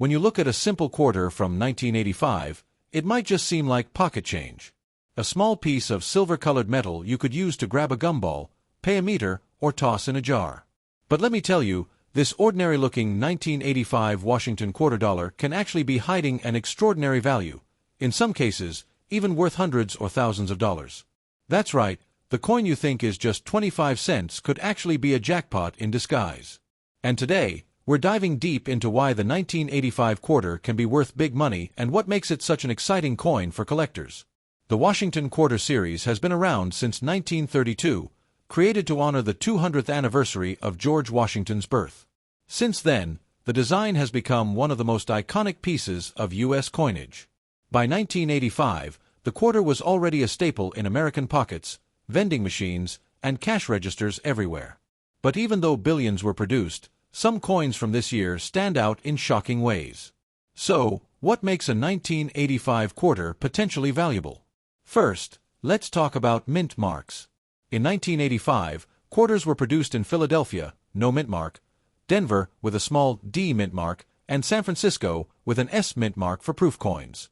When you look at a simple quarter from 1985, it might just seem like pocket change. A small piece of silver-colored metal you could use to grab a gumball, pay a meter, or toss in a jar. But let me tell you, this ordinary-looking 1985 Washington quarter dollar can actually be hiding an extraordinary value, in some cases, even worth hundreds or thousands of dollars. That's right, the coin you think is just 25 cents could actually be a jackpot in disguise. And today, we're diving deep into why the 1985 quarter can be worth big money and what makes it such an exciting coin for collectors. The Washington Quarter series has been around since 1932, created to honor the 200th anniversary of George Washington's birth. Since then, the design has become one of the most iconic pieces of U.S. coinage. By 1985, the quarter was already a staple in American pockets, vending machines, and cash registers everywhere. But even though billions were produced, some coins from this year stand out in shocking ways. So, what makes a 1985 quarter potentially valuable? First, let's talk about mint marks. In 1985, quarters were produced in Philadelphia, no mint mark, Denver with a small D mint mark, and San Francisco with an S mint mark for proof coins.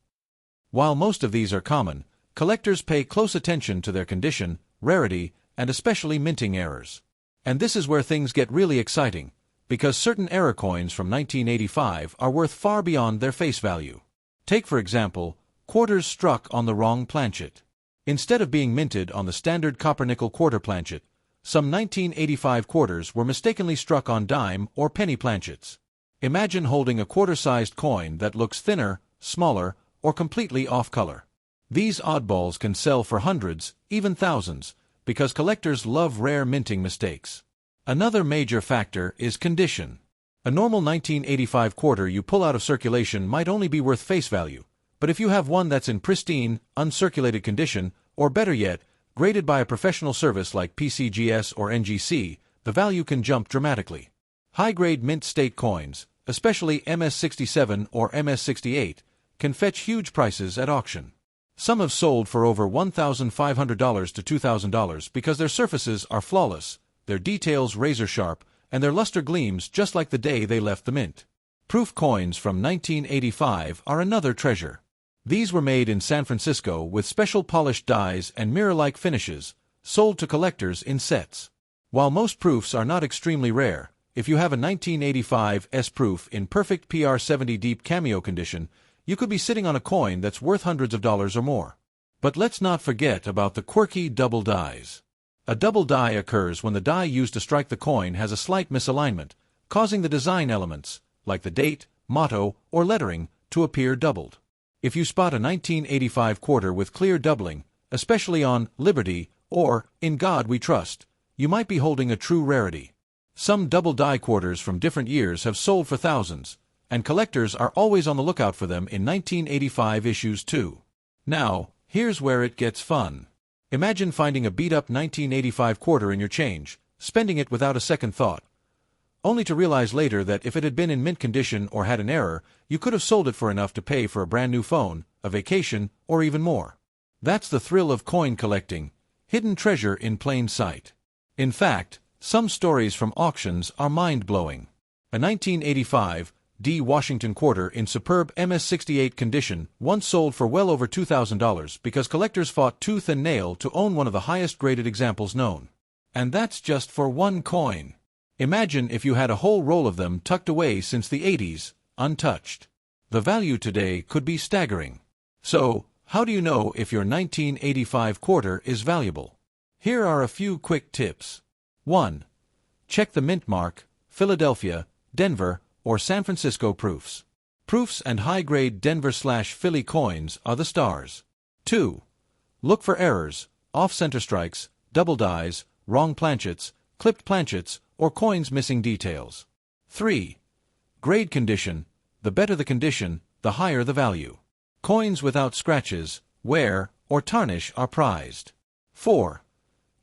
While most of these are common, collectors pay close attention to their condition, rarity, and especially minting errors. And this is where things get really exciting, because certain error coins from 1985 are worth far beyond their face value. Take, for example, quarters struck on the wrong planchet. Instead of being minted on the standard copper-nickel quarter planchet, some 1985 quarters were mistakenly struck on dime or penny planchets. Imagine holding a quarter-sized coin that looks thinner, smaller, or completely off-color. These oddballs can sell for hundreds, even thousands, because collectors love rare minting mistakes. Another major factor is condition. A normal 1985 quarter you pull out of circulation might only be worth face value, but if you have one that's in pristine, uncirculated condition, or better yet, graded by a professional service like PCGS or NGC, the value can jump dramatically. High-grade mint state coins, especially MS-67 or MS-68, can fetch huge prices at auction. Some have sold for over $1,500 to $2,000 because their surfaces are flawless, their details razor-sharp, and their luster gleams just like the day they left the mint. Proof coins from 1985 are another treasure. These were made in San Francisco with special polished dies and mirror-like finishes, sold to collectors in sets. While most proofs are not extremely rare, if you have a 1985 S-proof in perfect PR70 deep cameo condition, you could be sitting on a coin that's worth hundreds of dollars or more. But let's not forget about the quirky double dies. A double die occurs when the die used to strike the coin has a slight misalignment, causing the design elements, like the date, motto, or lettering, to appear doubled. If you spot a 1985 quarter with clear doubling, especially on Liberty or In God We Trust, you might be holding a true rarity. Some double die quarters from different years have sold for thousands, and collectors are always on the lookout for them in 1985 issues too. Now, here's where it gets fun. Imagine finding a beat-up 1985 quarter in your change, spending it without a second thought, only to realize later that if it had been in mint condition or had an error, you could have sold it for enough to pay for a brand new phone, a vacation, or even more. That's the thrill of coin collecting, hidden treasure in plain sight. In fact, some stories from auctions are mind-blowing. A 1985 D Washington quarter in superb MS-68 condition once sold for well over $2,000 because collectors fought tooth and nail to own one of the highest-graded examples known. And that's just for one coin. Imagine if you had a whole roll of them tucked away since the 80s, untouched. The value today could be staggering. So, how do you know if your 1985 quarter is valuable? Here are a few quick tips. 1. Check the mint mark, Philadelphia, Denver, or San Francisco proofs. Proofs and high-grade Denver/Philly coins are the stars. 2. Look for errors, off-center strikes, double dies, wrong planchets, clipped planchets, or coins missing details. 3. Grade condition. The better the condition, the higher the value. Coins without scratches, wear, or tarnish are prized. 4.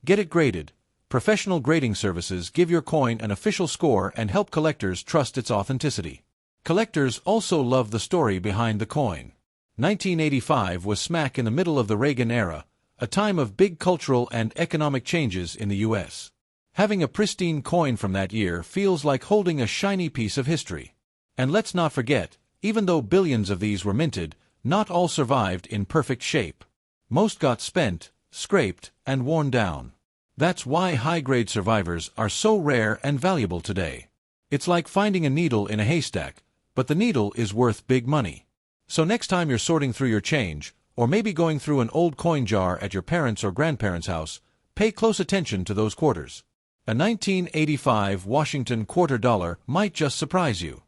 Get it graded. Professional grading services give your coin an official score and help collectors trust its authenticity. Collectors also love the story behind the coin. 1985 was smack in the middle of the Reagan era, a time of big cultural and economic changes in the U.S. Having a pristine coin from that year feels like holding a shiny piece of history. And let's not forget, Even though billions of these were minted, not all survived in perfect shape. Most got spent, scraped, and worn down. That's why high-grade survivors are so rare and valuable today. It's like finding a needle in a haystack, but the needle is worth big money. So next time you're sorting through your change, or maybe going through an old coin jar at your parents' or grandparents' house, pay close attention to those quarters. A 1985 Washington quarter dollar might just surprise you.